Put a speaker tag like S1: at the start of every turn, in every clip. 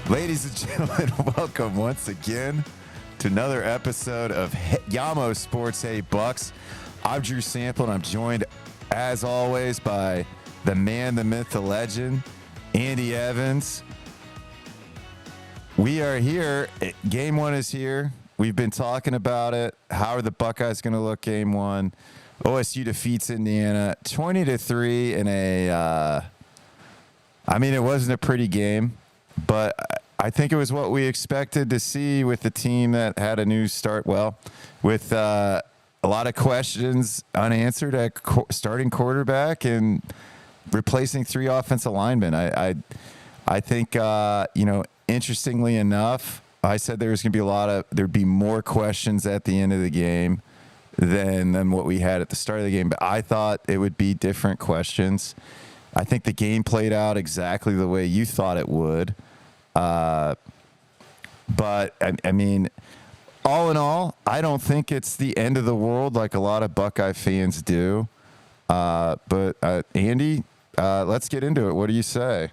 S1: Ladies and gentlemen, welcome once again to another episode of Yamo Sports Hey Bucks. I'm Drew Sample, and I'm joined, as always, by the man, the myth, the legend, Andy Evans. We are here. Game one is here. We've been talking about it. How are the Buckeyes going to look game one? OSU defeats Indiana 20-3 in it wasn't a pretty game, but I think it was what we expected to see with the team that had a new start. Well, with a lot of questions unanswered at starting quarterback and replacing three offensive linemen. I think, interestingly enough, I said there was going to be there'd be more questions at the end of the game than what we had at the start of the game. But I thought it would be different questions. I think the game played out exactly the way you thought it would. But I mean, all in all, I don't think it's the end of the world like a lot of Buckeye fans do. But Andy, let's get into it. What do you say?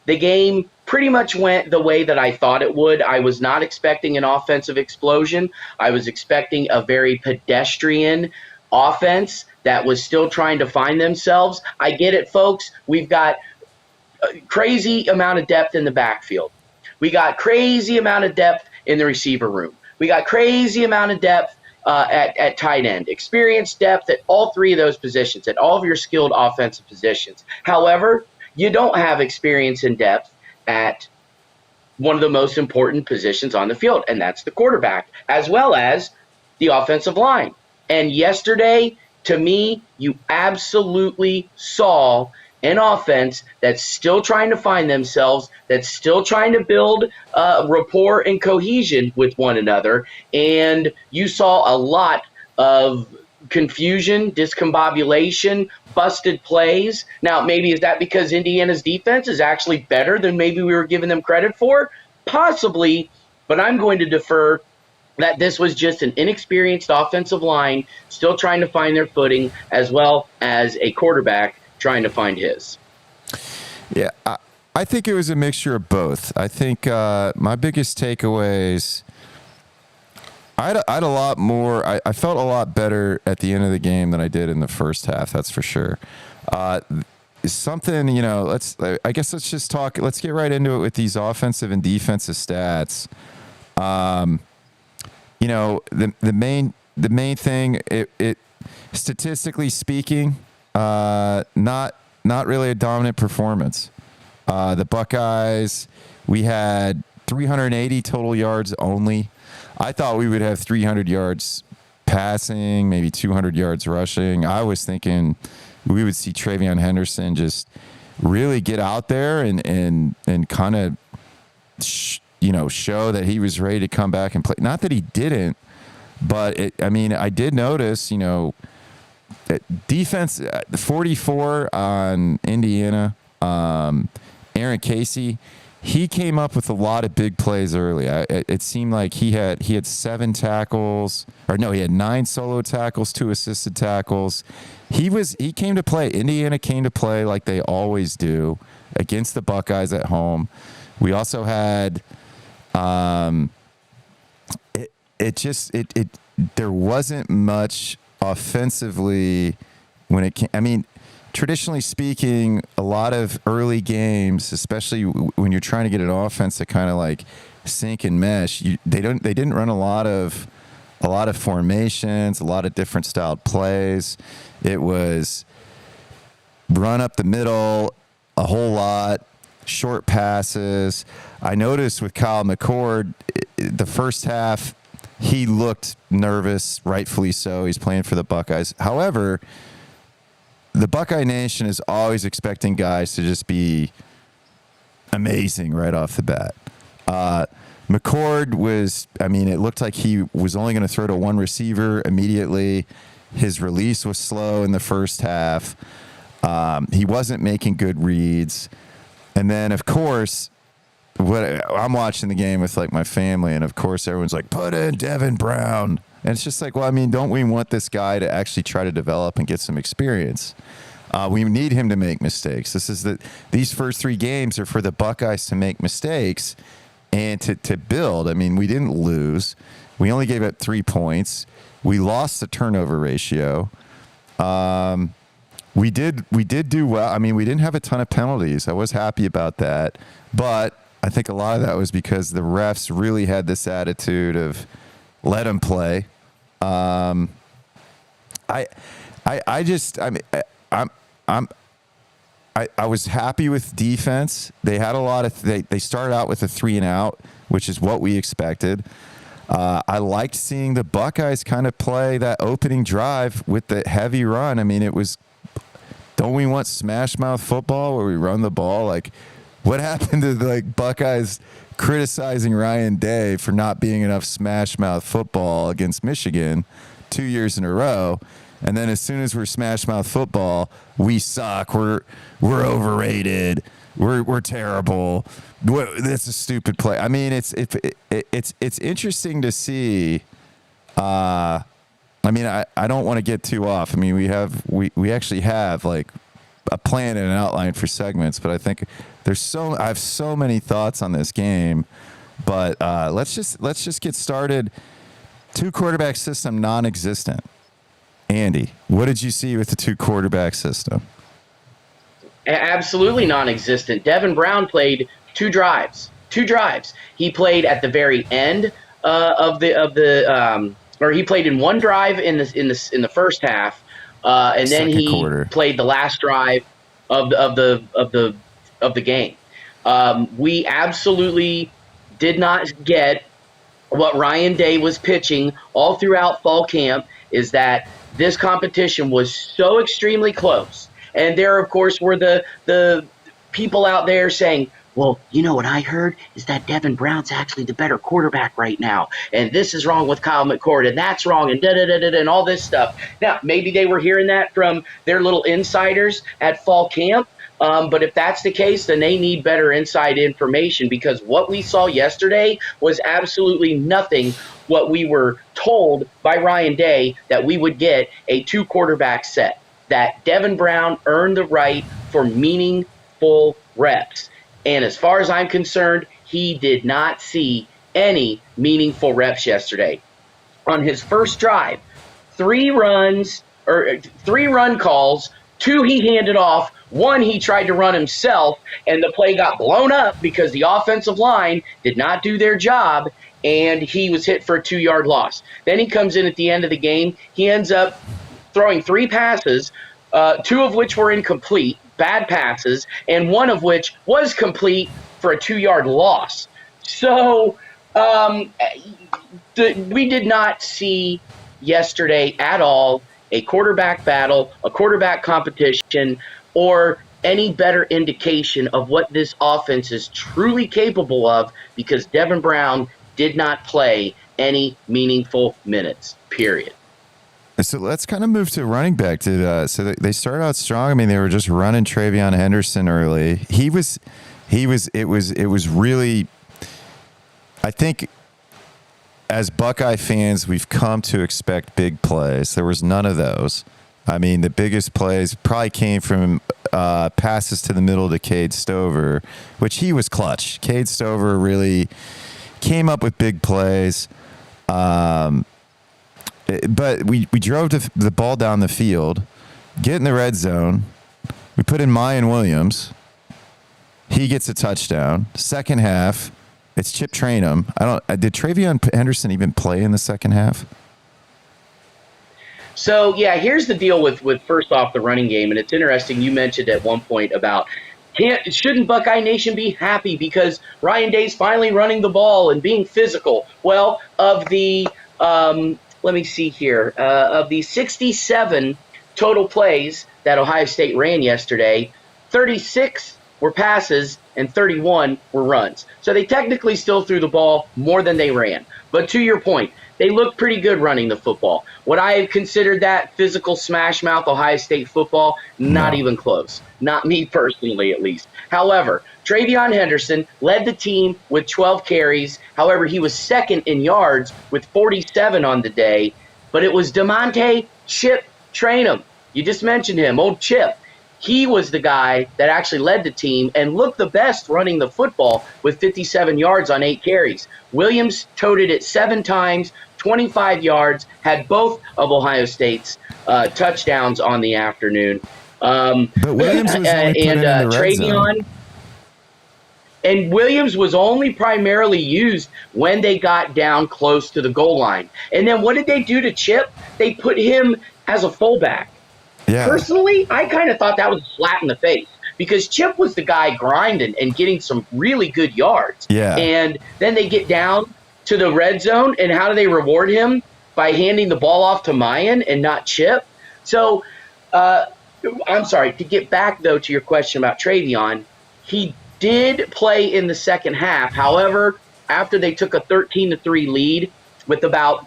S2: The game pretty much went the way that I thought it would. I was not expecting an offensive explosion. I was expecting a very pedestrian offense that was still trying to find themselves. I get it, folks. We've got a crazy amount of depth in the backfield. We got crazy amount of depth in the receiver room. We got crazy amount of depth at tight end. Experienced depth at all three of those positions, at all of your skilled offensive positions. However, you don't have experience and depth at one of the most important positions on the field, and that's the quarterback, as well as the offensive line. And yesterday, to me, you absolutely saw an offense that's still trying to find themselves, that's still trying to build rapport and cohesion with one another. And you saw a lot of confusion, discombobulation, busted plays. Now, maybe is that because Indiana's defense is actually better than maybe we were giving them credit for? Possibly, but I'm going to defer that this was just an inexperienced offensive line still trying to find their footing, as well as a quarterback trying to find his.
S1: Yeah, I think it was a mixture of both. I think my biggest takeaways, I had a lot more. I felt a lot better at the end of the game than I did in the first half. That's for sure. Something, let's just talk. Let's get right into it with these offensive and defensive stats. The main thing, it statistically speaking, not really a dominant performance. The Buckeyes, we had 380 total yards only. I thought we would have 300 yards passing, maybe 200 yards rushing. I was thinking we would see TreVeyon Henderson just really get out there and kind of show that he was ready to come back and play. Not that he didn't, but I did notice, defense 44 on Indiana. Aaron Casey, he came up with a lot of big plays early. It seemed like he had 7 tackles, he had 9 solo tackles, 2 assisted tackles. He came to play. Indiana came to play like they always do against the Buckeyes at home. We also had there wasn't much offensively when it came. Traditionally speaking, a lot of early games, especially when you're trying to get an offense to kind of like sync and mesh, they didn't run a lot of formations, a lot of different styled plays. It was run up the middle a whole lot, short passes. I noticed with Kyle McCord, the first half, he looked nervous, rightfully so. He's playing for the Buckeyes. However, the Buckeye Nation is always expecting guys to just be amazing right off the bat. McCord was, it looked like he was only going to throw to one receiver immediately. His release was slow in the first half. He wasn't making good reads. And then, of course, I'm watching the game with like my family, and of course everyone's like, put in Devin Brown. And it's just like, don't we want this guy to actually try to develop and get some experience? We need him to make mistakes. These first 3 games are for the Buckeyes to make mistakes and to build. I mean, we didn't lose. We only gave up 3 points. We lost the turnover ratio. We did do well. I mean, we didn't have a ton of penalties. I was happy about that, but I think a lot of that was because the refs really had this attitude of let them play. I was happy with defense. They had a lot of they started out with a 3 and out, which is what we expected. I liked seeing the Buckeyes kind of play that opening drive with the heavy run. I mean, it was, don't we want smash mouth football where we run the ball? Like, what happened to like Buckeyes criticizing Ryan Day for not being enough smash mouth football against Michigan 2 years in a row? And then as soon as we're smash mouth football, we suck. We're overrated. We're terrible. That's a stupid play. I mean, it's interesting to see. I mean, I don't want to get too off. I mean, we actually have like a plan and an outline for segments, but I think I have so many thoughts on this game. But let's just get started. 2 quarterback system non-existent. Andy, what did you see with the 2 quarterback system?
S2: Absolutely non-existent. Devin Brown played 2 drives. He played at the very end or he played in 1 drive in the first half, and then
S1: Second
S2: he
S1: quarter.
S2: played the last drive of the game. We absolutely did not get what Ryan Day was pitching all throughout fall camp. Is that this competition was so extremely close. And there, of course, were the people out there saying, well, you know what I heard is that Devin Brown's actually the better quarterback right now. And this is wrong with Kyle McCord, and that's wrong, and da-da-da-da-da, and all this stuff. Now, maybe they were hearing that from their little insiders at fall camp. But if that's the case, then they need better inside information, because what we saw yesterday was absolutely nothing what we were told by Ryan Day that we would get a 2 quarterback set. That Devin Brown earned the right for meaningful reps. And as far as I'm concerned, he did not see any meaningful reps yesterday. On his first drive, 3 run calls, 2 he handed off, 1 he tried to run himself, and the play got blown up because the offensive line did not do their job, and he was hit for a 2-yard loss. Then he comes in at the end of the game. He ends up throwing 3 passes, 2 of which were incomplete, bad passes, and 1 of which was complete for a 2-yard loss. So we did not see yesterday at all a quarterback battle, a quarterback competition, or any better indication of what this offense is truly capable of, because Devin Brown did not play any meaningful minutes, period.
S1: So let's kind of move to running back. So they started out strong. I mean, they were just running TreVeyon Henderson early. It was really, I think, as Buckeye fans, we've come to expect big plays. There was none of those. I mean, the biggest plays probably came from passes to the middle to Cade Stover, which he was clutch. Cade Stover really came up with big plays. But we drove the ball down the field, get in the red zone. We put in Mayan Williams. He gets a touchdown. Second half, it's Chip Trayanum. Did TreVeyon Henderson even play in the second half?
S2: So, yeah, here's the deal with first off the running game, and it's interesting. You mentioned at one point about shouldn't Buckeye Nation be happy because Ryan Day's finally running the ball and being physical? Well, of the let me see here, of the 67 total plays that Ohio State ran yesterday, 36 were passes and 31 were runs. So they technically still threw the ball more than they ran. But to your point, they looked pretty good running the football. Would I have considered that physical smash mouth Ohio State football? Not even close. Not me personally, at least. However, TreVeyon Henderson led the team with 12 carries. However, he was second in yards with 47 on the day. But it was DeMonte Chip Trayanum. You just mentioned him, old Chip. he was the guy that actually led the team and looked the best running the football with 57 yards on 8 carries. Williams toted it 7 times, 25 yards, had both of Ohio State's touchdowns on the afternoon.
S1: But Williams was only put in the red zone.
S2: And Williams was only primarily used when they got down close to the goal line. And then what did they do to Chip? They put him as a fullback.
S1: Yeah.
S2: Personally, I kind of thought that was a slap in the face because Chip was the guy grinding and getting some really good yards.
S1: Yeah.
S2: And then they get down to the red zone, and how do they reward him? By handing the ball off to Miyan and not Chip. So, I'm sorry, to get back, though, to your question about Travion, he did play in the second half. However, after they took a 13-3 lead with about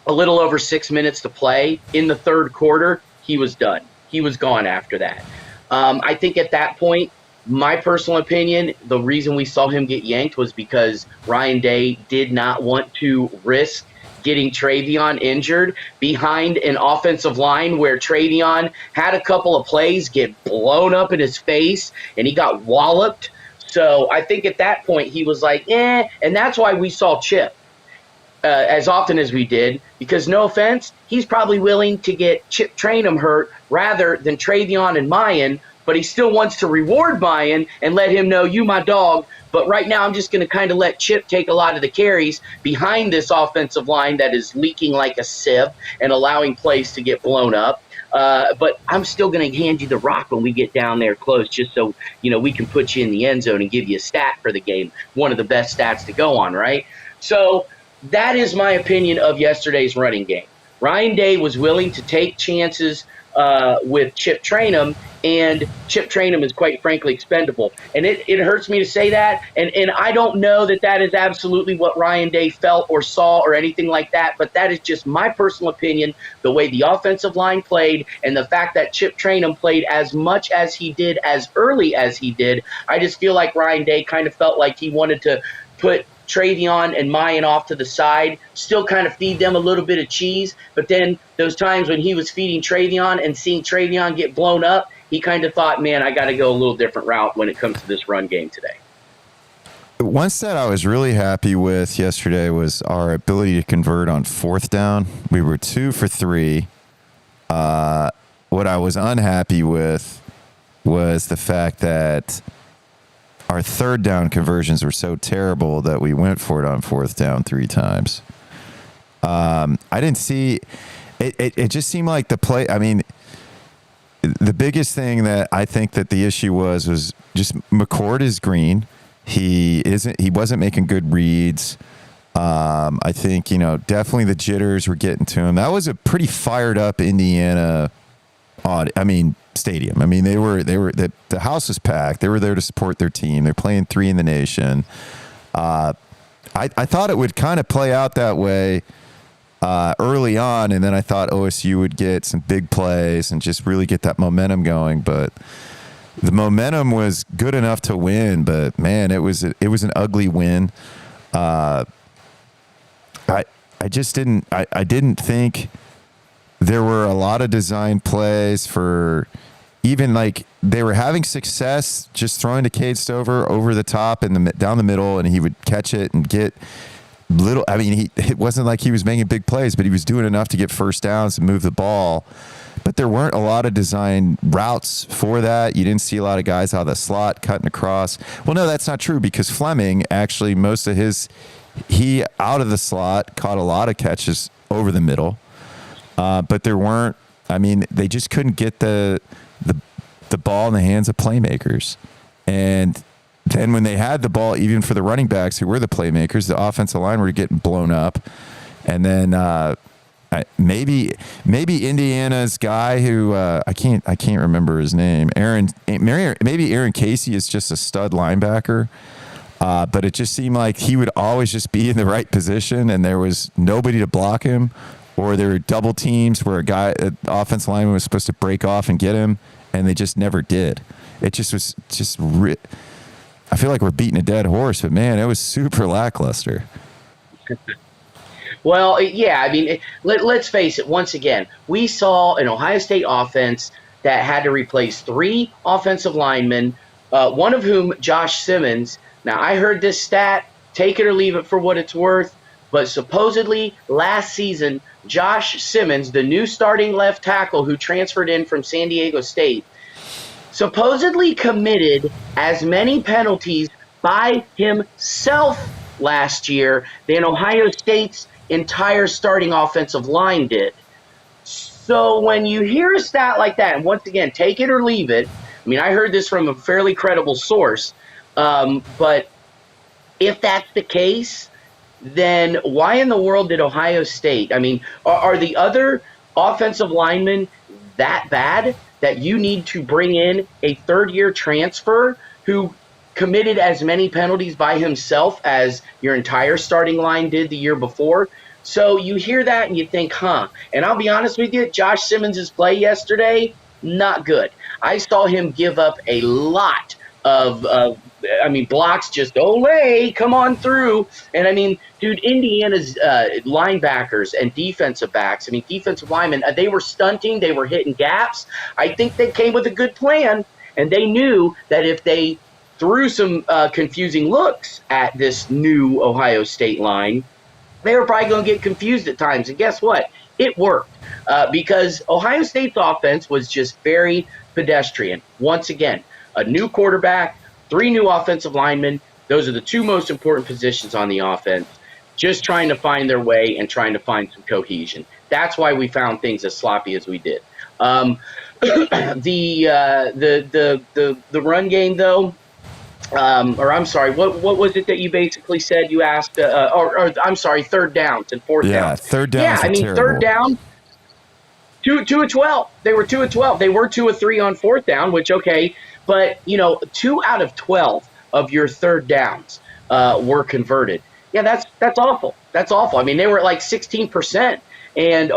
S2: a little over 6 minutes to play in the third quarter, he was done. He was gone after that. I think at that point, my personal opinion, the reason we saw him get yanked was because Ryan Day did not want to risk getting Travion injured behind an offensive line where Travion had a couple of plays get blown up in his face and he got walloped. So I think at that point he was like, and that's why we saw Chip as often as we did, because no offense, he's probably willing to get Chip Trayanum hurt rather than Travion and Miyan, but he still wants to reward Miyan and let him know, you my dog, but right now I'm just going to kind of let Chip take a lot of the carries behind this offensive line that is leaking like a sieve and allowing plays to get blown up. But I'm still going to hand you the rock when we get down there close, just so we can put you in the end zone and give you a stat for the game, one of the best stats to go on, right? So that is my opinion of yesterday's running game. Ryan Day was willing to take chances with Chip Trayanum, and Chip Trayanum is quite frankly expendable. And it hurts me to say that, and I don't know that is absolutely what Ryan Day felt or saw or anything like that, but that is just my personal opinion, the way the offensive line played and the fact that Chip Trayanum played as much as he did as early as he did. I just feel like Ryan Day kind of felt like he wanted to put Travion and Miyan off to the side, still kind of feed them a little bit of cheese. But then those times when he was feeding Travion and seeing Travion get blown up, he kind of thought, man, I got to go a little different route when it comes to this run game today.
S1: One stat I was really happy with yesterday was our ability to convert on fourth down. We were 2 for 3. What I was unhappy with was the fact that our third down conversions were so terrible that we went for it on fourth down 3 times. I didn't see it. It just seemed like the play. I mean, the biggest thing that I think that the issue was just McCord is green. He wasn't making good reads. I think, definitely the jitters were getting to him. That was a pretty fired up Indiana stadium. I mean, the house was packed. They were there to support their team. They're playing 3 in the nation. I thought it would kind of play out that way early on, and then I thought OSU would get some big plays and just really get that momentum going. But the momentum was good enough to win, but man, it was an ugly win. I didn't think there were a lot of design plays for even like they were having success just throwing to Cade Stover over the top and down the middle, and he would catch it and get little. I mean, it wasn't like he was making big plays, but he was doing enough to get first downs and move the ball. But there weren't a lot of design routes for that. You didn't see a lot of guys out of the slot cutting across. Well, no, that's not true because Fleming actually most of he out of the slot caught a lot of catches over the middle. But there weren't. I mean, they just couldn't get the ball in the hands of playmakers. And then when they had the ball, even for the running backs who were the playmakers, the offensive line were getting blown up. And then maybe Indiana's guy who I can't remember his name, maybe Aaron Casey is just a stud linebacker. But it just seemed like he would always just be in the right position, and there was nobody to block him. Or there were double teams where an offensive lineman was supposed to break off and get him, and they just never did. It just was I feel like we're beating a dead horse, but man, it was super lackluster.
S2: Well, yeah, I mean, let's face it. Once again, we saw an Ohio State offense that had to replace 3 offensive linemen, one of whom, Josh Simmons. Now, I heard this stat, take it or leave it for what it's worth, but supposedly last season, Josh Simmons, the new starting left tackle who transferred in from San Diego State, supposedly committed as many penalties by himself last year than Ohio State's entire starting offensive line did. So when you hear a stat like that, and once again, take it or leave it, I mean, I heard this from a fairly credible source, but if that's the case, then why in the world did Ohio State, I mean, are the other offensive linemen that bad that you need to bring in a third-year transfer who committed as many penalties by himself as your entire starting line did the year before? So you hear that and you think, and I'll be honest with you, Josh Simmons' play yesterday, not good. I saw him give up a lot of blocks, just Olay, come on through. And I mean, dude, Indiana's linebackers and defensive backs, defensive linemen, they were stunting, they were hitting gaps. I think they came with a good plan, and they knew that if they threw some confusing looks at this new Ohio State line, they were probably going to get confused at times. And guess what? It worked because Ohio State's offense was just very pedestrian. Once again, a new quarterback, 3 new offensive linemen. Those are the 2 most important positions on the offense. Just trying to find their way and trying to find some cohesion. That's why we found things as sloppy as we did. The run game, though, or I'm sorry, what was it that you basically said? You asked, or I'm sorry, third downs and fourth downs.
S1: Yeah, third downs.
S2: Yeah, I mean,
S1: terrible.
S2: Third down, 2 of 12. They were 2 of 12. They were 2 of 3 on fourth down, which okay, but 2 out of 12 of your third downs were converted. Yeah, that's awful. That's awful. I mean, they were at like 16%. And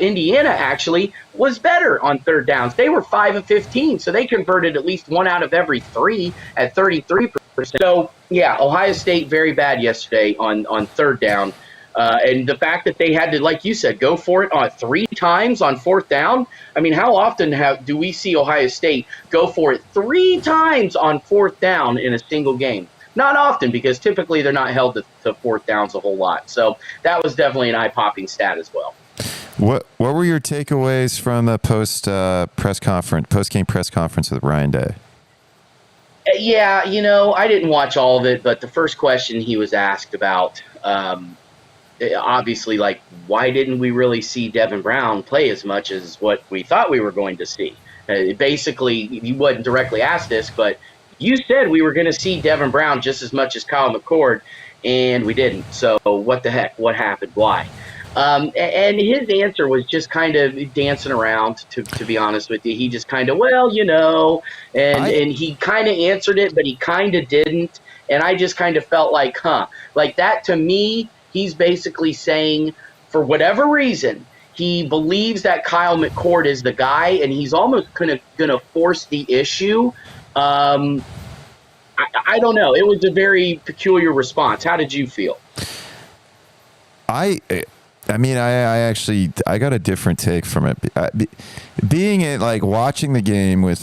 S2: Indiana actually was better on third downs. They were 5 of 15, so they converted at least 1 out of every 3 at 33%. So, yeah, Ohio State very bad yesterday on third down. And the fact that they had to, like you said, go for it 3 times on fourth down. I mean, how often do we see Ohio State go for it 3 times on fourth down in a single game? Not often, because typically they're not held to fourth downs a whole lot. So that was definitely an eye-popping stat as well.
S1: What were your takeaways from the post-game press conference with Ryan Day?
S2: Yeah, I didn't watch all of it, but the first question he was asked about, obviously, like, why didn't we really see Devin Brown play as much as what we thought we were going to see? Basically, he wasn't directly asked this, but you said we were going to see Devin Brown just as much as Kyle McCord, and we didn't. So what the heck? What happened? Why? And his answer was just kind of dancing around, to be honest with you. He just kind of, and he kind of answered it, but he kind of didn't. And I just kind of felt like, like that to me, he's basically saying, for whatever reason, he believes that Kyle McCord is the guy, and he's almost going to force the issue. I don't know. It was a very peculiar response. How did you feel?
S1: I got a different take from it. Being it, like, watching the game with,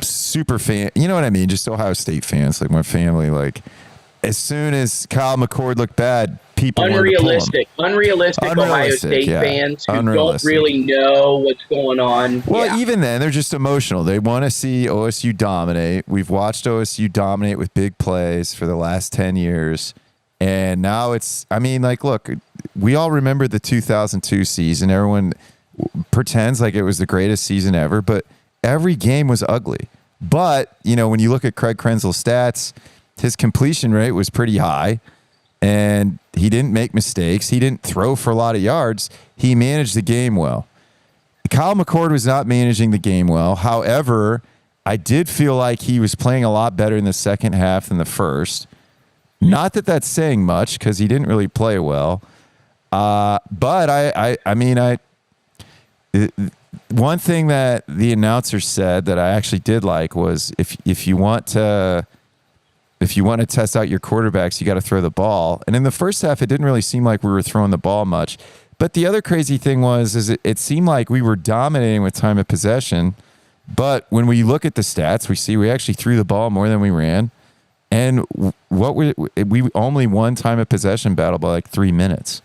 S1: super fan, you know what I mean? Just Ohio State fans, like my family, like, as soon as Kyle McCord looked bad, people
S2: unrealistic Ohio State fans who don't really know what's going on.
S1: Well, even then, they're just emotional. They want to see OSU dominate. We've watched OSU dominate with big plays for the last 10 years. And now look, we all remember the 2002 season. Everyone pretends like it was the greatest season ever, but every game was ugly. But, when you look at Craig Krenzel's stats, his completion rate was pretty high, and he didn't make mistakes. He didn't throw for a lot of yards. He managed the game well. Kyle McCord was not managing the game well. However, I did feel like he was playing a lot better in the second half than the first. Not that that's saying much, because he didn't really play well. But one thing that the announcer said that I actually did like was if you want to test out your quarterbacks, you got to throw the ball. And in the first half, it didn't really seem like we were throwing the ball much. But the other crazy thing is it seemed like we were dominating with time of possession. But when we look at the stats, we see we actually threw the ball more than we ran. And we only won time of possession battle by like 3 minutes.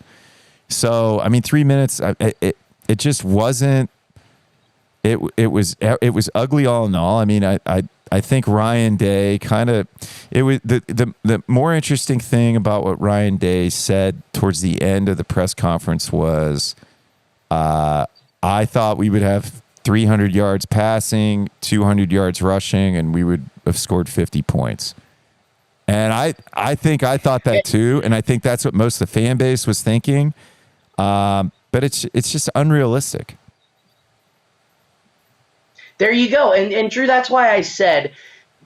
S1: So, I mean, 3 minutes, it just wasn't, it was ugly all in all. I mean, I think Ryan Day it was the more interesting thing about what Ryan Day said towards the end of the press conference was, I thought we would have 300 yards passing, 200 yards rushing, and we would have scored 50 points. And I think I thought that too, and I think that's what most of the fan base was thinking. But it's just unrealistic.
S2: There you go. And Drew, that's why I said,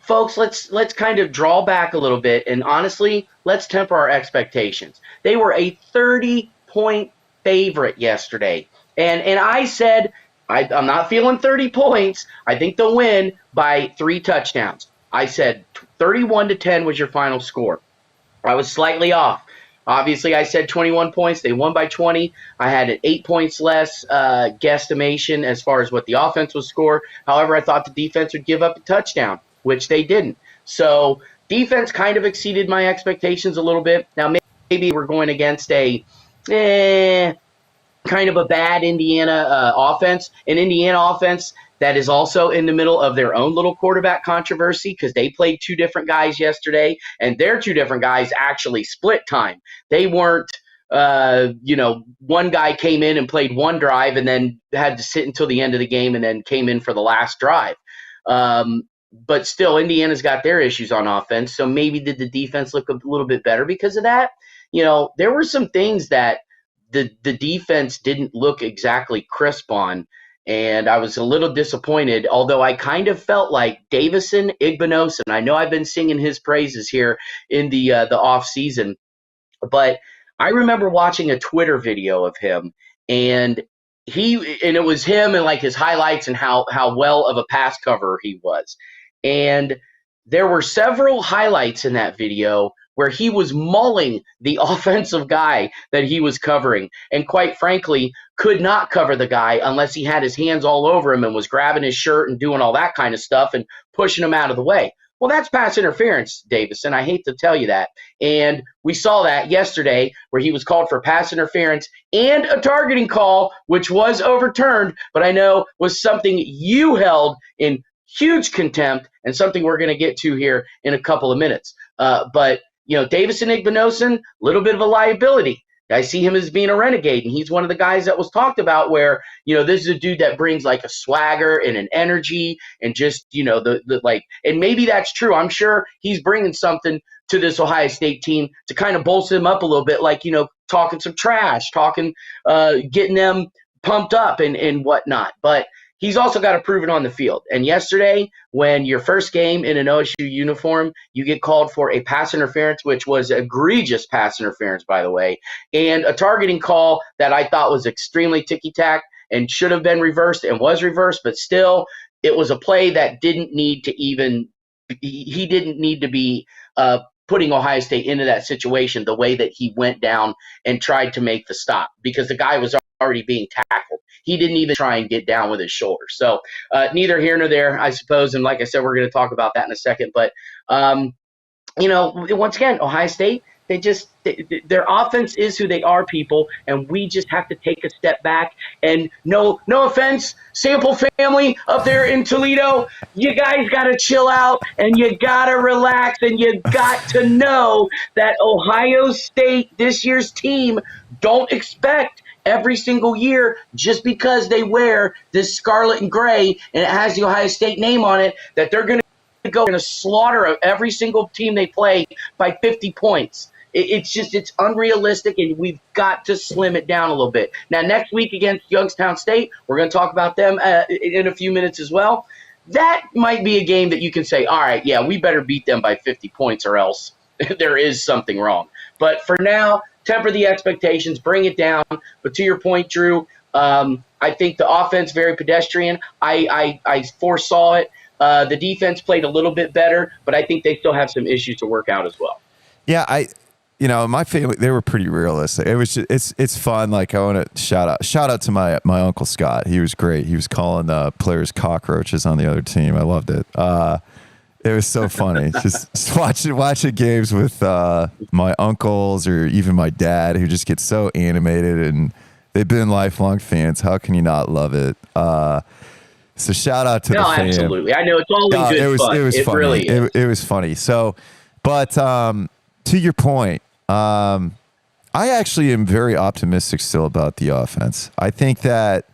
S2: folks, let's kind of draw back a little bit, and honestly, let's temper our expectations. They were a 30-point favorite yesterday. And I said, I'm not feeling 30 points. I think they'll win by 3 touchdowns. I said 31-10 was your final score. I was slightly off. Obviously, I said 21 points. They won by 20. I had an 8 points less guesstimation as far as what the offense would score. However, I thought the defense would give up a touchdown, which they didn't. So defense kind of exceeded my expectations a little bit. Now, maybe we're going against a kind of a bad Indiana offense, an Indiana offense that is also in the middle of their own little quarterback controversy because they played 2 different guys yesterday, and their 2 different guys actually split time. They weren't, one guy came in and played 1 drive and then had to sit until the end of the game and then came in for the last drive. But still, Indiana's got their issues on offense, so maybe did the defense look a little bit better because of that? There were some things that the defense didn't look exactly crisp on, and I was a little disappointed, although I kind of felt like Davison Igbinosun, I know I've been singing his praises here in the off season, but I remember watching a Twitter video of him, and it was him and like his highlights and how well of a pass cover he was. And there were several highlights in that video where he was mauling the offensive guy that he was covering, and quite frankly, could not cover the guy unless he had his hands all over him and was grabbing his shirt and doing all that kind of stuff and pushing him out of the way. Well, that's pass interference, Davison. I hate to tell you that. And we saw that yesterday where he was called for pass interference and a targeting call, which was overturned, but I know was something you held in huge contempt and something we're going to get to here in a couple of minutes. But Davison Igbinosun, a little bit of a liability. I see him as being a renegade, and he's one of the guys that was talked about where, this is a dude that brings like a swagger and an energy and just, and maybe that's true. I'm sure he's bringing something to this Ohio State team to kind of bolster them up a little bit, like, talking some trash, getting them pumped up and whatnot. But he's also got to prove it on the field. And yesterday, when your first game in an OSU uniform, you get called for a pass interference, which was egregious pass interference, by the way, and a targeting call that I thought was extremely ticky-tack and should have been reversed and was reversed, but still, it was a play that he didn't need to be putting Ohio State into that situation the way that he went down and tried to make the stop because the guy was already being tackled. He didn't even try and get down with his shoulder. So neither here nor there, I suppose. And like I said, we're going to talk about that in a second. But, once again, Ohio State, their offense is who they are, people, and we just have to take a step back. And no offense, Sample family up there in Toledo, you guys got to chill out and you got to relax and you got to know that Ohio State, this year's team, don't expect every single year just because they wear this scarlet and gray and it has the Ohio State name on it that they're going to slaughter every single team they play by 50 points. It's unrealistic, and we've got to slim it down a little bit. Now, next week against Youngstown State, we're going to talk about them in a few minutes as well. That might be a game that you can say, all right, yeah, we better beat them by 50 points or else there is something wrong. But for now, temper the expectations, bring it down. But to your point, Drew, I think the offense very pedestrian. I foresaw it. The defense played a little bit better, but I think they still have some issues to work out as well.
S1: Yeah, my family, they were pretty realistic. It was just, it's fun. Like I want to shout out to my uncle Scott. He was great. He was calling players cockroaches on the other team. I loved it. It was so funny. just watching games with my uncles or even my dad, who just gets so animated, and they've been lifelong fans. How can you not love it? So shout out to the fam.
S2: Absolutely. I know it's all in good fun. It was funny. Really is.
S1: It was funny. So, but to your point, I actually am very optimistic still about the offense. I think that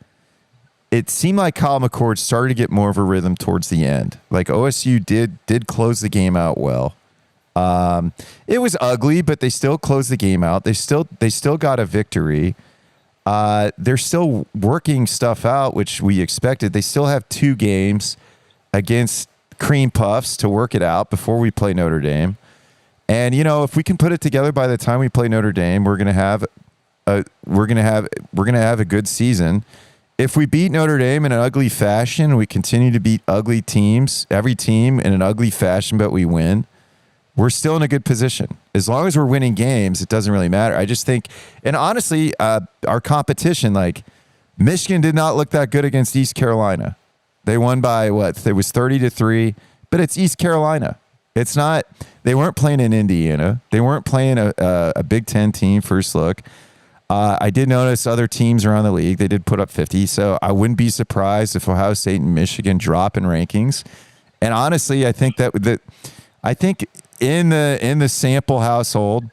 S1: it seemed like Kyle McCord started to get more of a rhythm towards the end. Like OSU did close the game out well. It was ugly, but they still closed the game out. They still got a victory. They're still working stuff out, which we expected. They still have 2 games against Cream Puffs to work it out before we play Notre Dame. And if we can put it together by the time we play Notre Dame, we're gonna have a good season. If we beat Notre Dame in an ugly fashion, we continue to beat ugly teams, every team in an ugly fashion, but we win, we're still in a good position. As long as we're winning games, it doesn't really matter. I just think, and honestly, our competition, like Michigan did not look that good against East Carolina. They won by what? It was 30-3, but it's East Carolina. It's not, they weren't playing in Indiana. They weren't playing a Big Ten team first look. I did notice other teams around the league, they did put up 50, so I wouldn't be surprised if Ohio State and Michigan drop in rankings. And honestly, I think I think in the sample household,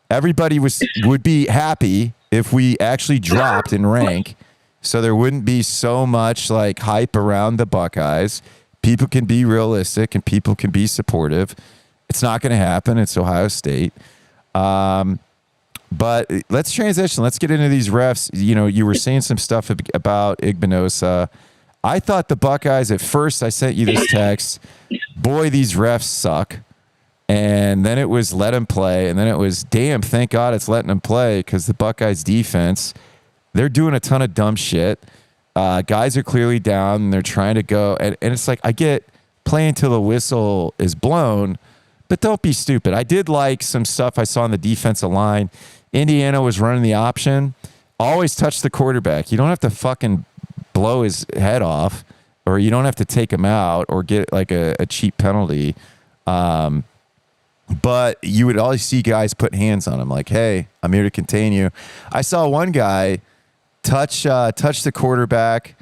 S1: everybody would be happy if we actually dropped in rank, so there wouldn't be so much like hype around the Buckeyes. People can be realistic and people can be supportive. It's not going to happen. It's Ohio State. But let's transition. Let's get into these refs. You were saying some stuff about Igbinosa. I thought the Buckeyes, at first I sent you this text, boy, these refs suck. And then it was let him play. And then it was, damn, thank God it's letting him play, because the Buckeyes defense, they're doing a ton of dumb shit. Guys are clearly down and they're trying to go. And it's like, I get playing until the whistle is blown, but don't be stupid. I did like some stuff I saw on the defensive line. Indiana was running the option. Always touch the quarterback. You don't have to fucking blow his head off, or you don't have to take him out or get like a cheap penalty. But you would always see guys put hands on him like, hey, I'm here to contain you. I saw one guy touch the quarterback.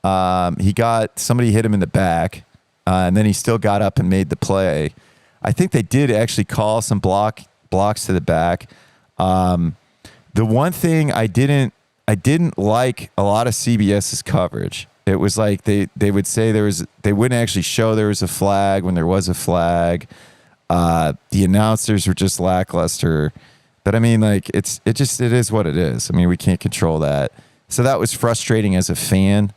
S1: Somebody hit him in the back, and then he still got up and made the play. I think they did actually call some blocks to the back. The one thing I didn't like a lot of CBS's coverage. It was like they would say they wouldn't actually show there was a flag when there was a flag. The announcers were just lackluster. But I mean, like it is what it is. I mean, we can't control that. So that was frustrating as a fan.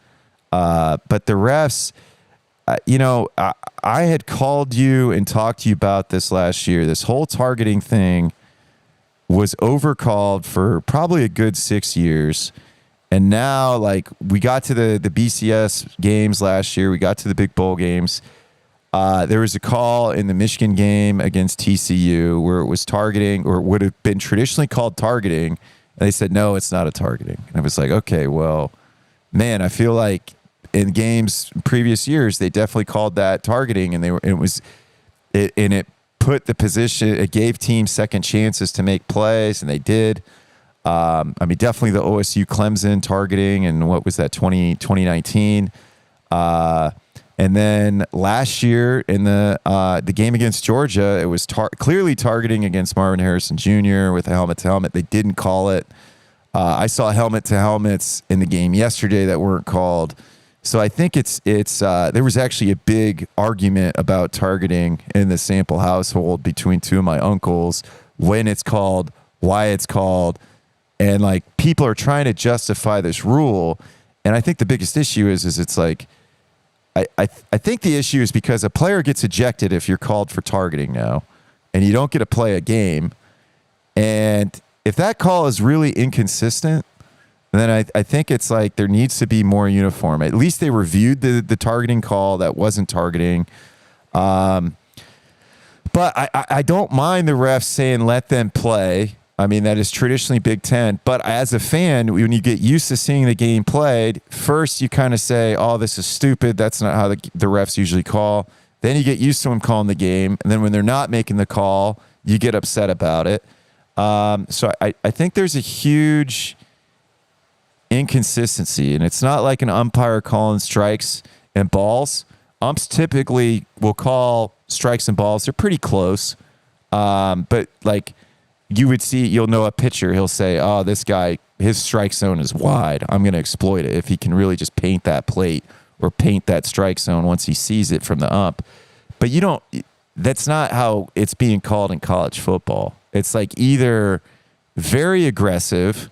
S1: But the refs, I had called you and talked to you about this last year. This whole targeting thing was overcalled for probably a good 6 years. And now, like, we got to the BCS games last year. We got to the big bowl games. There was a call in the Michigan game against TCU where it was targeting, or would have been traditionally called targeting. And they said, no, it's not a targeting. And I was like, okay, well, man, I feel like in games previous years, they definitely called that targeting, and it put the position, it gave teams second chances to make plays, and they did. I mean, definitely the OSU Clemson targeting, and what was that, 2019? And then last year in the game against Georgia, it was clearly targeting against Marvin Harrison Jr. with a helmet-to-helmet. They didn't call it. I saw helmet-to-helmets in the game yesterday that weren't called. So I think it's there was actually a big argument about targeting in the sample household between two of my uncles, when it's called, why it's called, and like people are trying to justify this rule. And I think the biggest issue is it's like, I think the issue is because a player gets ejected if you're called for targeting now, and you don't get to play a game. And if that call is really inconsistent, then I think it's like there needs to be more uniform. At least they reviewed the targeting call that wasn't targeting. But I don't mind the refs saying let them play. I mean, that is traditionally Big Ten. But as a fan, when you get used to seeing the game played, first you kind of say, oh, this is stupid. That's not how the refs usually call. Then you get used to them calling the game. And then when they're not making the call, you get upset about it. So I think there's a huge inconsistency. And it's not like an umpire calling strikes and balls. Umps typically will call strikes and balls. They're pretty close. But like, you'll know a pitcher, he'll say, oh, this guy, his strike zone is wide. I'm going to exploit it. If he can really just paint that plate or paint that strike zone once he sees it from the ump. But that's not how it's being called in college football. It's like either very aggressive,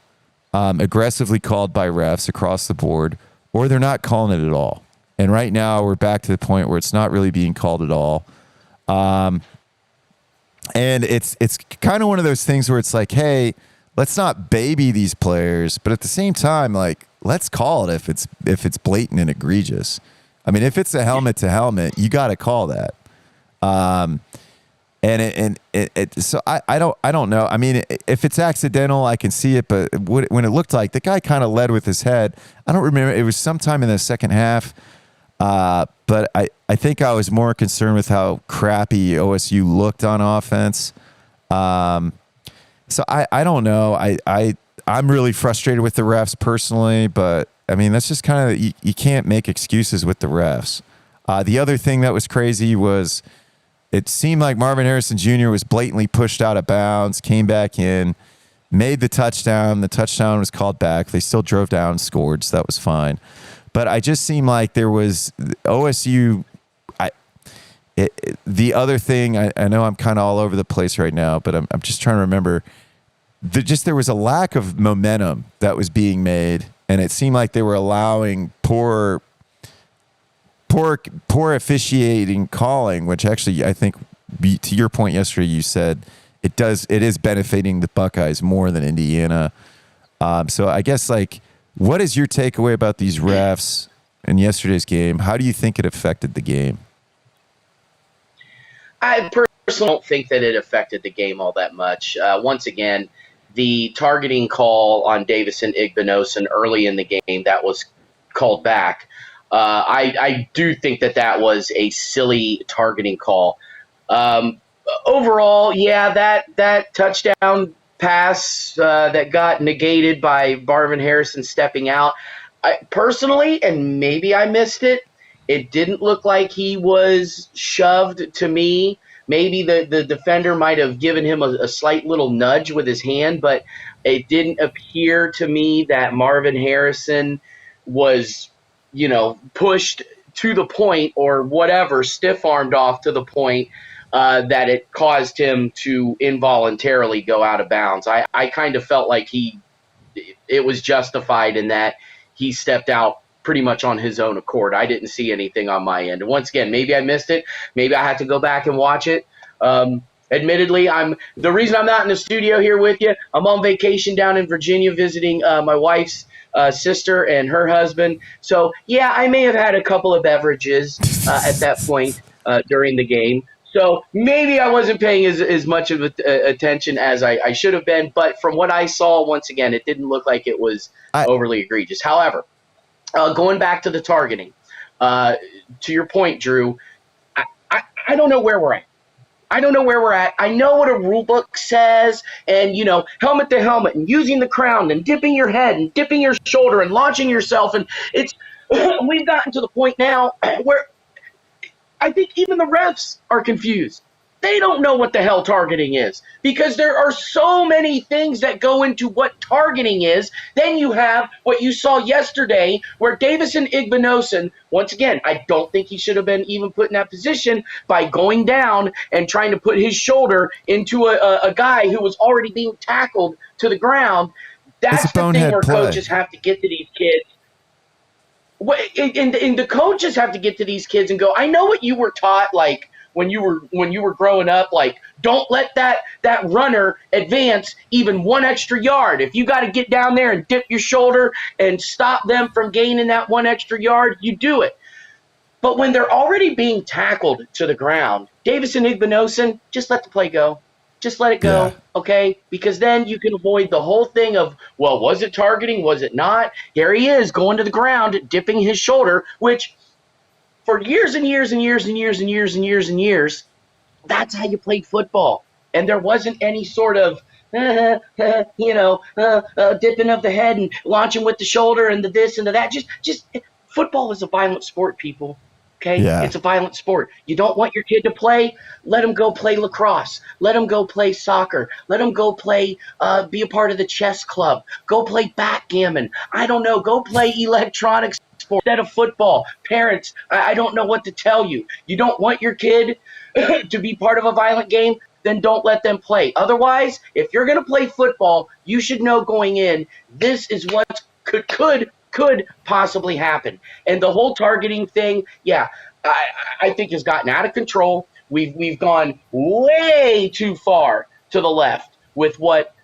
S1: aggressively called by refs across the board, or they're not calling it at all. And right now we're back to the point where it's not really being called at all. And it's kind of one of those things where it's like, hey, let's not baby these players, but at the same time, like, let's call it if it's blatant and egregious. I mean, if it's a helmet to helmet, you got to call that. So I don't know. I mean, if it's accidental, I can see it, but when it looked like the guy kind of led with his head, I don't remember. It was sometime in the second half. But I think I was more concerned with how crappy OSU looked on offense. So I don't know. I'm really frustrated with the refs personally, but I mean, that's just kind of, you can't make excuses with the refs. The other thing that was crazy was it seemed like Marvin Harrison Jr. was blatantly pushed out of bounds, came back in, made the touchdown. The touchdown was called back. They still drove down and scored, so that was fine. But I just seemed like there was OSU. The other thing, I know I'm kind of all over the place right now, but I'm just trying to remember. There was a lack of momentum that was being made, and it seemed like they were allowing poor officiating calling, which actually I think, to your point yesterday, you said it is benefiting the Buckeyes more than Indiana. So I guess, like, what is your takeaway about these refs in yesterday's game? How do you think it affected the game?
S2: I personally don't think that it affected the game all that much. Once again, the targeting call on Davison Igbinosun early in the game that was called back, I do think that was a silly targeting call. Overall, yeah, that touchdown pass that got negated by Marvin Harrison stepping out. Personally, and maybe I missed it, it didn't look like he was shoved to me. Maybe the defender might have given him a slight little nudge with his hand, but it didn't appear to me that Marvin Harrison was, pushed to the point or whatever, stiff-armed off to the point that it caused him to involuntarily go out of bounds. I kind of felt like it was justified in that he stepped out pretty much on his own accord. I didn't see anything on my end. And once again, maybe I missed it. Maybe I had to go back and watch it. Admittedly, the reason I'm not in the studio here with you, I'm on vacation down in Virginia visiting my wife's sister and her husband. So, yeah, I may have had a couple of beverages at that point during the game. So maybe I wasn't paying as much of attention as I should have been. But from what I saw, once again, it didn't look like it was overly egregious. However, going back to the targeting, to your point, Drew, I don't know where we're at. I don't know where we're at. I know what a rule book says, and, helmet to helmet, and using the crown, and dipping your head, and dipping your shoulder, and launching yourself. And we've gotten to the point now where I think even the refs are confused. They don't know what the hell targeting is because there are so many things that go into what targeting is. Then you have what you saw yesterday where Davison Igbinosun, once again, I don't think he should have been even put in that position by going down and trying to put his shoulder into a guy who was already being tackled to the ground. That's the thing where coaches have to get to these kids. And the coaches have to get to these kids and go, I know what you were taught, like, when you were growing up, like, don't let that runner advance even one extra yard. If you got to get down there and dip your shoulder and stop them from gaining that one extra yard, you do it. But when they're already being tackled to the ground, Davis and Igbinosun, just let the play go. Just let it
S1: Yeah.
S2: go, okay? Because then you can avoid the whole thing of, well, was it targeting? Was it not? Here he is going to the ground, dipping his shoulder, which for years and years and years and years and years and years and years, that's how you played football. And there wasn't any sort of, dipping of the head and launching with the shoulder and the this and the that. Just football is a violent sport, people. Okay,
S1: Yeah.
S2: it's a violent sport. You don't want your kid to play? Let him go play lacrosse. Let him go play soccer. Let him go play, be a part of the chess club. Go play backgammon. I don't know. Go play electronics instead of football. Parents, I don't know what to tell you. You don't want your kid to be part of a violent game, then don't let them play. Otherwise, if you're going to play football, you should know going in, this is what could possibly happen. And the whole targeting thing, yeah, I think has gotten out of control. We've gone way too far to the left with what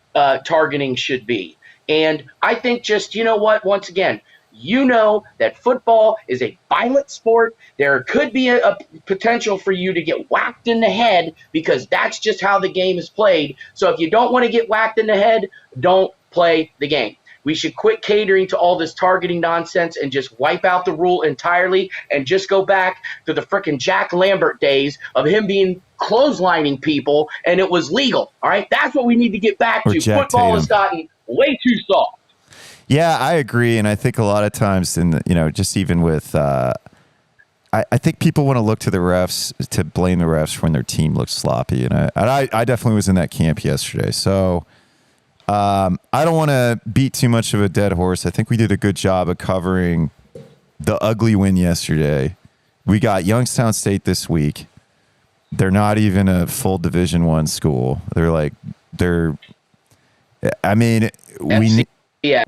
S2: targeting should be. And I think just, you know what, once again, you know that football is a violent sport. There could be a potential for you to get whacked in the head because that's just how the game is played. So if you don't want to get whacked in the head, don't play the game. We should quit catering to all this targeting nonsense and just wipe out the rule entirely and just go back to the frickin' Jack Lambert days of him being clotheslining people and it was legal. All right, that's what we need to get back
S1: Or
S2: to.
S1: Jack
S2: Football has
S1: Tatum.
S2: gotten way too soft.
S1: Yeah, I agree, and I think a lot of times, just even with, I think people want to look to the refs to blame the refs when their team looks sloppy, and I definitely was in that camp yesterday. So I don't want to beat too much of a dead horse. I think we did a good job of covering the ugly win yesterday. We got Youngstown State this week. They're not even a full Division I school. I mean,
S2: Yeah.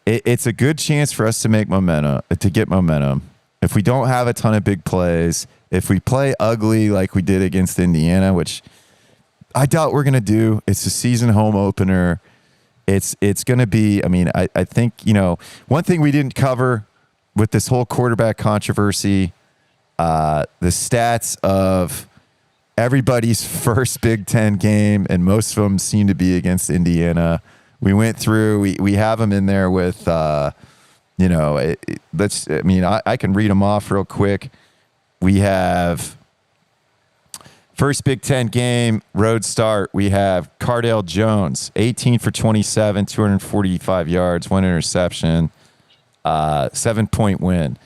S1: it's a good chance for us to get momentum. If we don't have a ton of big plays, if we play ugly like we did against Indiana, which I doubt we're going to do, it's a season home opener. It's going to be, I think, one thing we didn't cover with this whole quarterback controversy, the stats of everybody's first Big Ten game, and most of them seem to be against Indiana. We went through, we have them in there with, I can read them off real quick. We have first Big Ten game, road start. We have Cardale Jones, 18 for 27, 245 yards, 1 interception, 7-point win.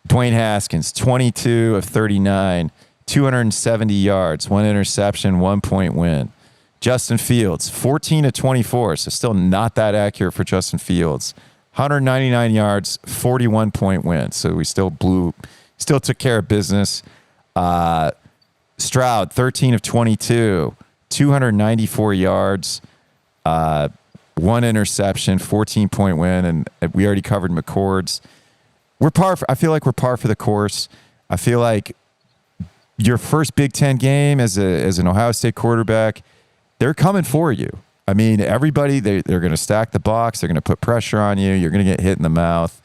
S1: Dwayne Haskins, 22 of 39, 270 yards, 1 interception, 1-point win. Justin Fields, 14 of 24, so still not that accurate for Justin Fields. 199 yards, 41-point win. So we still took care of business. Stroud, 13 of 22, 294 yards, 1 interception, 14-point win, and we already covered McCord's. I feel like we're par for the course. I feel like your first Big Ten game as an Ohio State quarterback, they're coming for you. I mean, everybody, they're going to stack the box. They're going to put pressure on you. You're going to get hit in the mouth.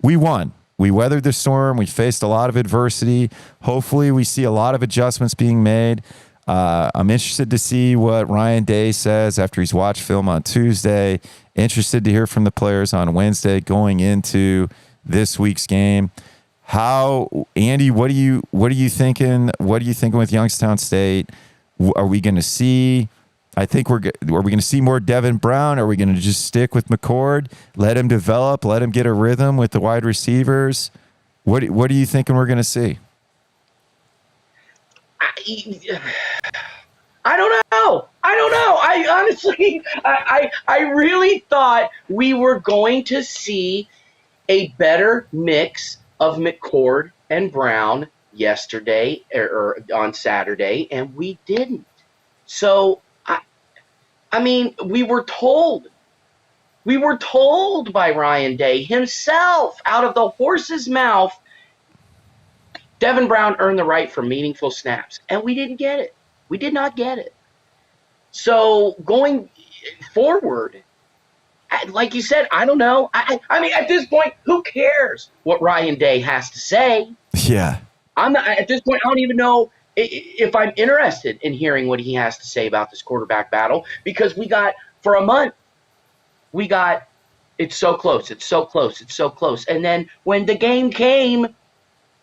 S1: We won. We weathered the storm. We faced a lot of adversity. Hopefully, we see a lot of adjustments being made. I'm interested to see what Ryan Day says after he's watched film on Tuesday. Interested to hear from the players on Wednesday going into this week's game. Andy, what are you thinking? What are you thinking with Youngstown State? Are we going to see? Are we going to see more Devin Brown? Are we going to just stick with McCord? Let him develop. Let him get a rhythm with the wide receivers. What are you thinking we're going to see?
S2: I don't know. I honestly, I really thought we were going to see a better mix of McCord and Brown yesterday or on Saturday, and we didn't. So, we were told by Ryan Day himself out of the horse's mouth, Devin Brown earned the right for meaningful snaps, and we didn't get it. We did not get it. So going forward, like you said, I don't know. I mean, at this point, who cares what Ryan Day has to say?
S1: Yeah.
S2: I'm not, at this point, I don't even know if I'm interested in hearing what he has to say about this quarterback battle, because for a month, it's so close, it's so close, it's so close. And then when the game came,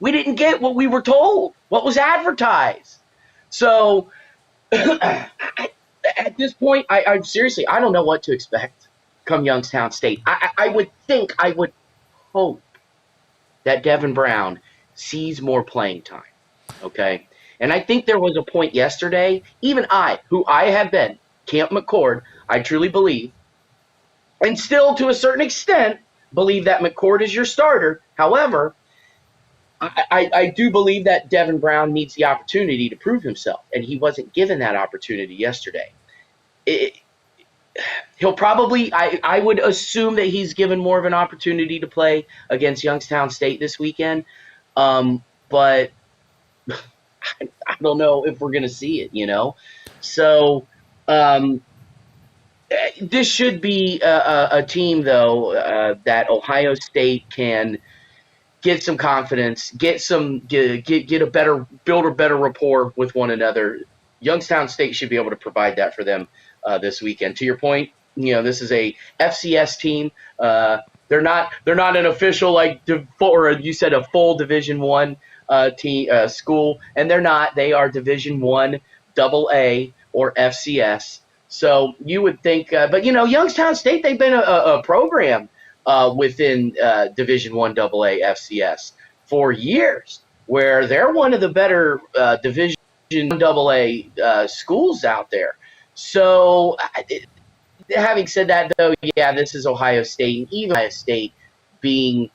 S2: we didn't get what we were told, what was advertised. So at this point, I seriously, I don't know what to expect come Youngstown State. I would hope that Devin Brown sees more playing time, okay? And I think there was a point yesterday, even who I have been, Camp McCord, I truly believe, and still to a certain extent, believe that McCord is your starter. However, I do believe that Devin Brown needs the opportunity to prove himself, and he wasn't given that opportunity yesterday. He'll probably, I would assume that he's given more of an opportunity to play against Youngstown State this weekend, but I don't know if we're going to see it, you know? So this should be a team, though, that Ohio State can get some confidence, get a better, build a better rapport with one another. Youngstown State should be able to provide that for them this weekend. To your point, this is a FCS team. They're not an official or you said a full Division I team school, and they're not. They are Division I AA or FCS. So you would think, but Youngstown State, they've been a program within Division I AA FCS for years, where they're one of the better Division I AA schools out there. So having said that, though, yeah, this is Ohio State, and even Ohio State being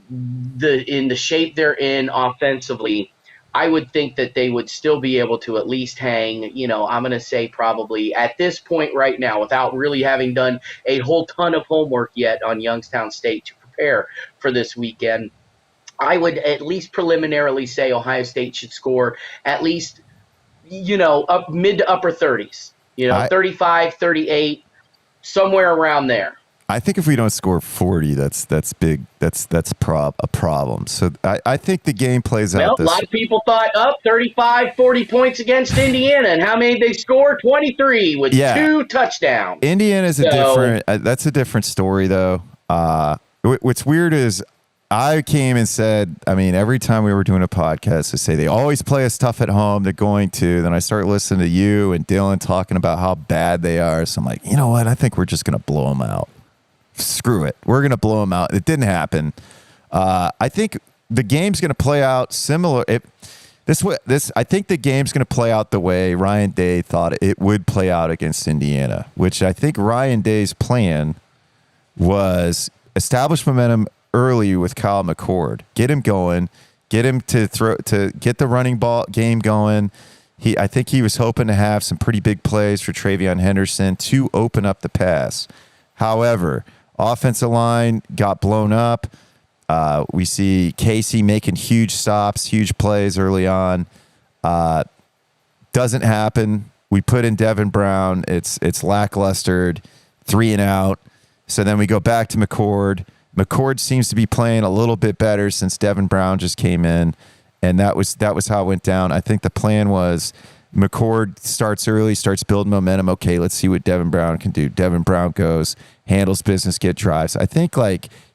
S2: in the shape they're in offensively, I would think that they would still be able to at least hang, I'm going to say probably at this point right now, without really having done a whole ton of homework yet on Youngstown State to prepare for this weekend, I would at least preliminarily say Ohio State should score at least, up mid to upper 30s, 35, 38, somewhere around there.
S1: I think if we don't score 40, that's big. That's a problem. So I think the game plays out.
S2: Well, a lot of people thought 35, 40 points against Indiana, and how many they score? 23 with 2 touchdowns.
S1: Indiana's that's a different story, though. What's weird is I came and said, every time we were doing a podcast, I say they always play us tough at home. They're going to. Then I start listening to you and Dylan talking about how bad they are. So I'm like, you know what? I think we're just going to blow them out. Screw it. We're going to blow them out. It didn't happen. I think the game's going to play out similar. I think the game's going to play out the way Ryan Day thought it would play out against Indiana, which I think Ryan Day's plan was establish momentum early with Kyle McCord, get him going, get him to get the running ball game going. I think he was hoping to have some pretty big plays for Travion Henderson to open up the pass. However, offensive line got blown up. We see Casey making huge stops, huge plays early on. Doesn't happen. We put in Devin Brown. It's lackluster, 3 and out. So then we go back to McCord. McCord seems to be playing a little bit better since Devin Brown just came in, and that was how it went down. I think the plan was McCord starts early, starts building momentum. Okay, let's see what Devin Brown can do. Devin Brown goes, handles business, get drives. I think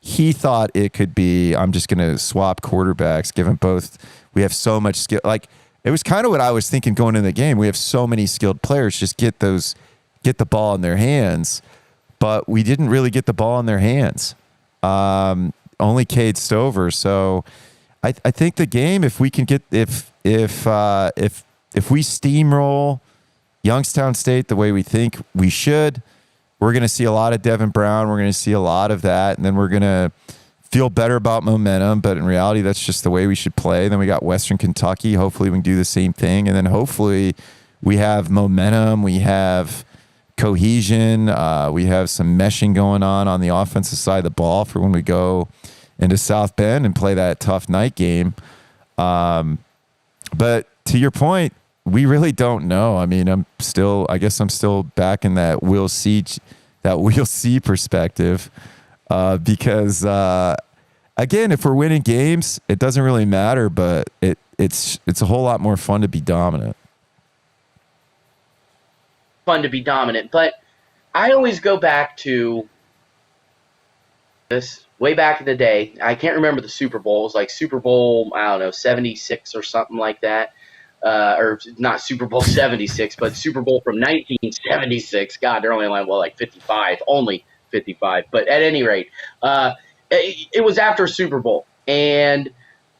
S1: he thought it could be, I'm just going to swap quarterbacks, given both we have so much skill. It was kind of what I was thinking going into the game. We have so many skilled players, just get the ball in their hands. But we didn't really get the ball in their hands. Only Cade Stover. So I think the game, if we can get if we steamroll Youngstown State the way we think we should, we're going to see a lot of Devin Brown. We're going to see a lot of that, and then we're going to feel better about momentum. But in reality, that's just the way we should play. Then we got Western Kentucky. Hopefully, we can do the same thing, and then hopefully we have momentum. We have cohesion. We have some meshing going on the offensive side of the ball for when we go into South Bend and play that tough night game. But to your point, we really don't know. I'm still back in that we'll see that we'll see perspective. Because again, if we're winning games, it doesn't really matter, but it's a whole lot more fun to be dominant.
S2: Fun to be dominant, but I always go back to this way back in the day. I can't remember the Super Bowl. It was like Super Bowl, I don't know, 76 or something like that. Or not Super Bowl 76, but Super Bowl from 1976. God, they're only like 55, only 55. But at any rate, it was after Super Bowl. And,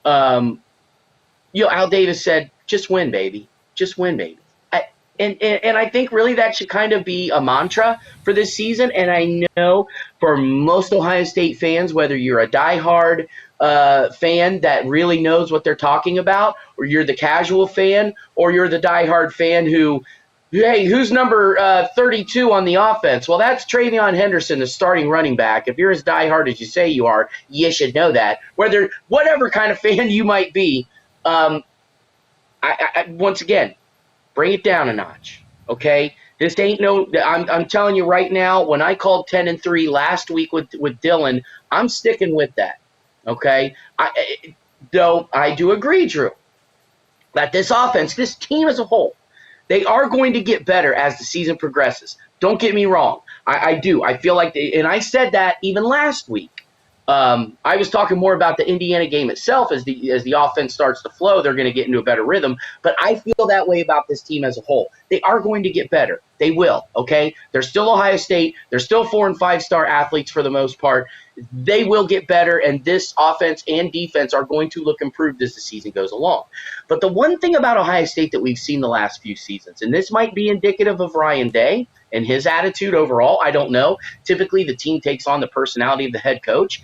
S2: Al Davis said, just win, baby. Just win, baby. And I think really that should kind of be a mantra for this season. And I know for most Ohio State fans, whether you're a diehard fan that really knows what they're talking about, or you're the casual fan, or you're the diehard fan who, hey, who's number 32 on the offense? Well, that's Travion Henderson, the starting running back. If you're as diehard as you say you are, you should know that. Whatever kind of fan you might be, I once again, bring it down a notch, okay? This ain't no. I'm telling you right now. When I called 10-3 last week with Dylan, I'm sticking with that, okay? Though I do agree, Drew, that this offense, this team as a whole, they are going to get better as the season progresses. Don't get me wrong. I do. I feel like, and I said that even last week. I was talking more about the Indiana game itself. As the offense starts to flow, they're going to get into a better rhythm. But I feel that way about this team as a whole. They are going to get better. They will, okay? They're still Ohio State. They're still 4- and 5-star athletes for the most part. They will get better, and this offense and defense are going to look improved as the season goes along. But the one thing about Ohio State that we've seen the last few seasons, and this might be indicative of Ryan Day and his attitude overall, I don't know. Typically, the team takes on the personality of the head coach.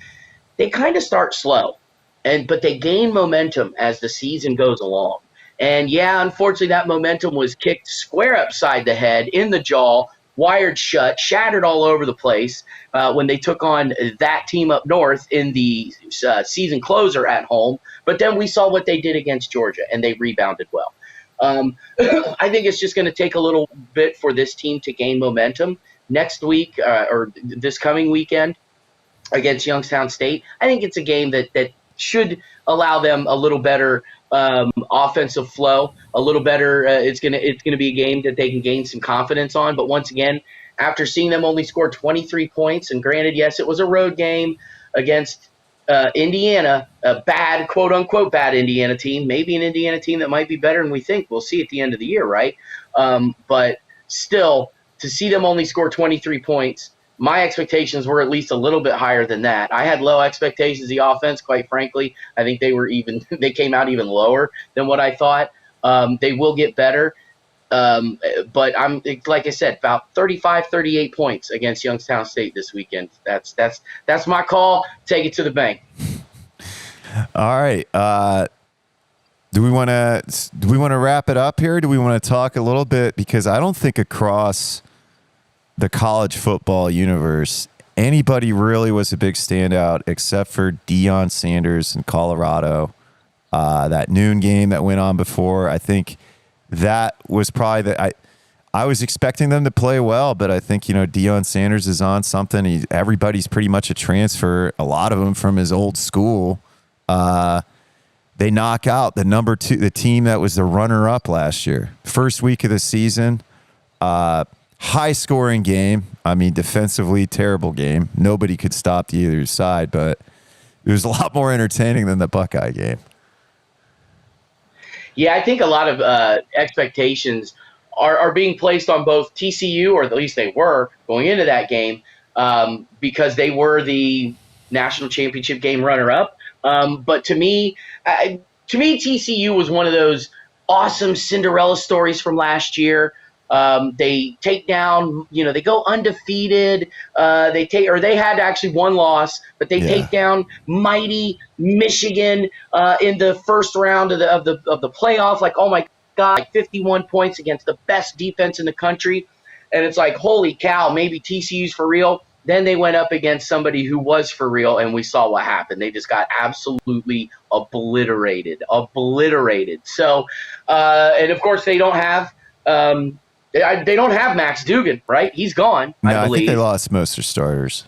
S2: They kind of start slow, but they gain momentum as the season goes along. And yeah, unfortunately, that momentum was kicked square upside the head, in the jaw, wired shut, shattered all over the place when they took on that team up north in the season closer at home. But then we saw what they did against Georgia, and they rebounded well. I think it's just going to take a little bit for this team to gain momentum next week or this coming weekend against Youngstown State. I think it's a game that should allow them a little better offensive flow, a little better. It's gonna be a game that they can gain some confidence on. But once again, after seeing them only score 23 points, and granted, yes, it was a road game against Indiana, a bad, quote unquote, bad Indiana team, maybe an Indiana team that might be better than we think. We'll see at the end of the year, right? But still, to see them only score 23 points, my expectations were at least a little bit higher than that. I had low expectations of the offense, quite frankly. I think they came out even lower than what I thought. They will get better. But like I said, about 35, 38 points against Youngstown State this weekend. That's my call. Take it to the bank.
S1: All right. Do we want to wrap it up here? Do we want to talk a little bit? Because I don't think across the college football universe, anybody really was a big standout except for Deion Sanders in Colorado. That noon game that went on before, I think that was probably I was expecting them to play well, but I think, Deion Sanders is on something. Everybody's pretty much a transfer, a lot of them from his old school. They knock out the team that was the runner-up last year. First week of the season, high-scoring game. I mean, defensively, terrible game. Nobody could stop the either side, but it was a lot more entertaining than the Buckeye game.
S2: Yeah, I think a lot of expectations are being placed on both TCU, or at least they were going into that game, because they were the national championship game runner-up. But to me, TCU was one of those awesome Cinderella stories from last year. They take down, they go undefeated. They had actually one loss, but they take down mighty Michigan in the first round of the playoff. Like, oh my God, like 51 points against the best defense in the country, and it's like, holy cow, maybe TCU's for real. Then they went up against somebody who was for real, and we saw what happened. They just got absolutely obliterated. So, and of course, they don't have They don't have Max Dugan, right? He's gone,
S1: No,
S2: I
S1: I think they
S2: believe.
S1: lost most of their starters.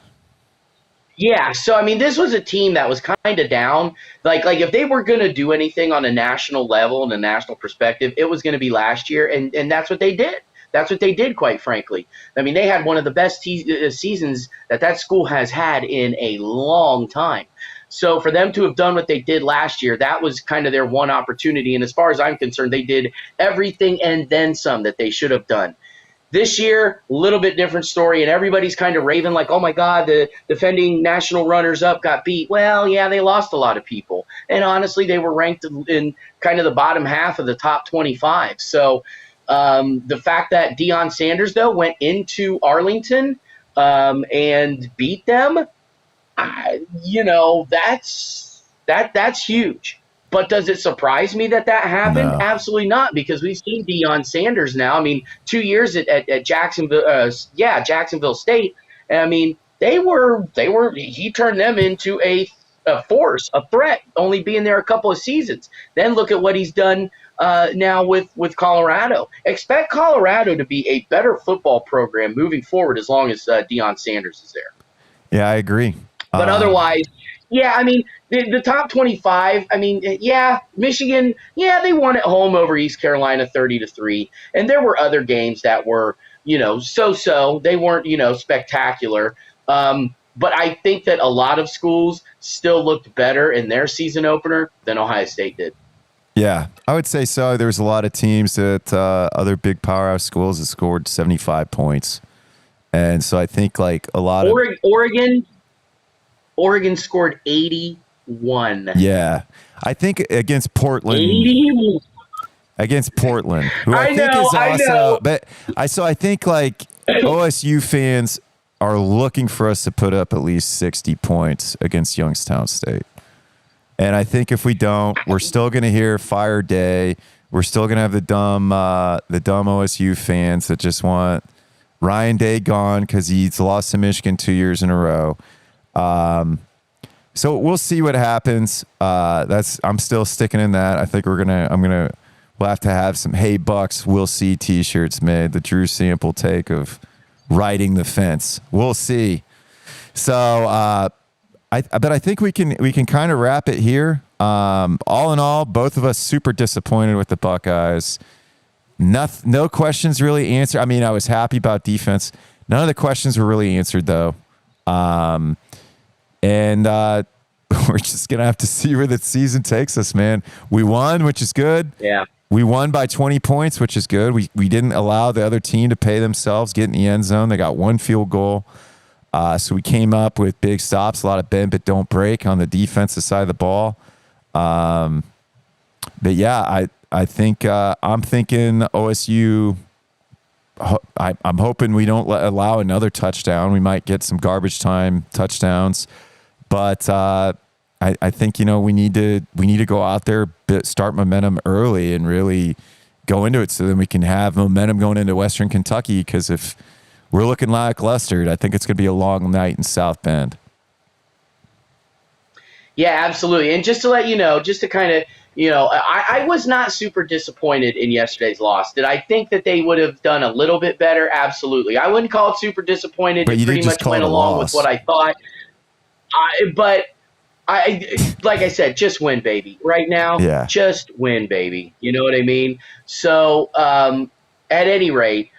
S2: Yeah, so I mean, this was a team that was kind of down. Like if they were going to do anything on a national level and a national perspective, it was going to be last year, and that's what they did. That's what they did, quite frankly. I mean, they had one of the best seasons that school has had in a long time. So for them to have done what they did last year, that was kind of their one opportunity. And as far as I'm concerned, they did everything and then some that they should have done. This year, a little bit different story, and everybody's kind of raving like, oh my God, the defending national runners-up got beat. Well, yeah, they lost a lot of people. And honestly, they were ranked in kind of the bottom half of the top 25. So the fact that Deion Sanders, though, went into Arlington and beat them, that's huge. But does it surprise me that happened?
S1: No.
S2: Absolutely not, because we've seen Deion Sanders now. I mean, 2 years at Jacksonville, Jacksonville State. I mean, he turned them into a force, a threat, only being there a couple of seasons. Then look at what he's done now with Colorado. Expect Colorado to be a better football program moving forward as long as Deion Sanders is there.
S1: Yeah, I agree.
S2: But otherwise, yeah, I mean, the top 25, I mean, yeah, Michigan, yeah, they won at home over East Carolina 30-3. And there were other games that were, so-so. They weren't, spectacular. But I think that a lot of schools still looked better in their season opener than Ohio State did.
S1: Yeah, I would say so. There's a lot of teams that other big powerhouse schools have scored 75 points. And so I think like a lot of
S2: Oregon scored 81.
S1: Yeah. I think against Portland.
S2: 81.
S1: Against Portland, who I think
S2: know,
S1: is
S2: I
S1: also
S2: know.
S1: but I think like OSU fans are looking for us to put up at least 60 points against Youngstown State. And I think if we don't, we're still going to hear Fire Day. We're still going to have the dumb OSU fans that just want Ryan Day gone because he's lost to Michigan 2 years in a row. So we'll see what happens. I'm still sticking in that. I think we'll have to have some "Hey Bucks, we'll see" T-shirts made. The Drew Sample take of riding the fence. We'll see. So, but I think we can kind of wrap it here. All in all, both of us super disappointed with the Buckeyes. No questions really answered. I mean, I was happy about defense. None of the questions were really answered though. And we're just going to have to see where the season takes us, man. We won, which is good.
S2: Yeah.
S1: We won by 20 points, which is good. We didn't allow the other team to pay themselves, get in the end zone. They got one field goal. So we came up with big stops, a lot of bend but don't break on the defensive side of the ball. But yeah, I think I'm thinking OSU. I'm hoping we don't allow another touchdown. We might get some garbage time touchdowns, but I think we need to go out there, start momentum early, and really go into it so then we can have momentum going into Western Kentucky. Because if we're looking lackluster, I think it's going to be a long night in South Bend.
S2: Yeah, absolutely. And just to let you know, just to kind of, I was not super disappointed in yesterday's loss. Did I think that they would have done a little bit better? Absolutely. I wouldn't call it super disappointed.
S1: But
S2: it pretty much went along with what I thought. But like I said, just win, baby. Right now,
S1: Yeah.
S2: Just win, baby. You know what I mean? So at any rate,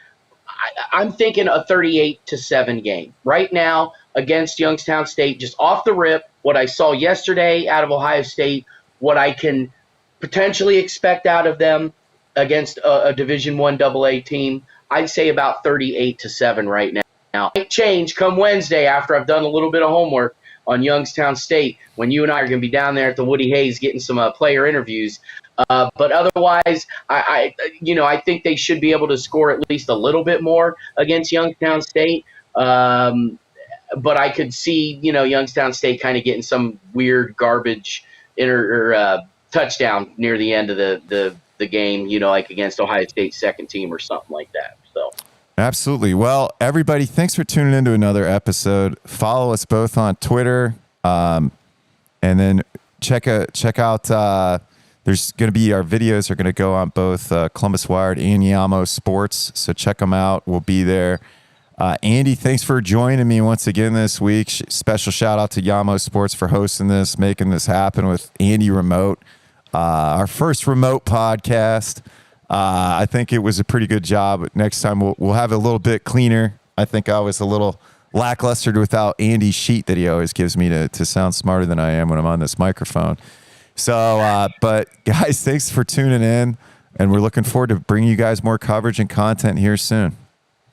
S2: I'm thinking a 38-7 game right now against Youngstown State. Just off the rip, what I saw yesterday out of Ohio State, what I can potentially expect out of them against a Division I AA team, I'd say about 38-7 right now. Now, it might change come Wednesday after I've done a little bit of homework on Youngstown State when you and I are going to be down there at the Woody Hayes getting some player interviews. But otherwise, I think they should be able to score at least a little bit more against Youngstown State. But I could see, Youngstown State kind of getting some weird garbage touchdown near the end of the game, like against Ohio State's second team or something like that. So.
S1: Absolutely. Well, everybody, thanks for tuning into another episode. Follow us both on Twitter, and then check out There's going to be our videos are going to go on both Columbus Wired and Yamo Sports, so check them out. We'll be there. Andy, thanks for joining me once again this week. Special shout out to Yamo Sports for hosting this, making this happen with Andy Remote. Our first remote podcast. I think it was a pretty good job. Next time we'll have it a little bit cleaner. I think I was a little lackluster without Andy's sheet that he always gives me to sound smarter than I am when I'm on this microphone. So, but guys, thanks for tuning in, and we're looking forward to bringing you guys more coverage and content here soon.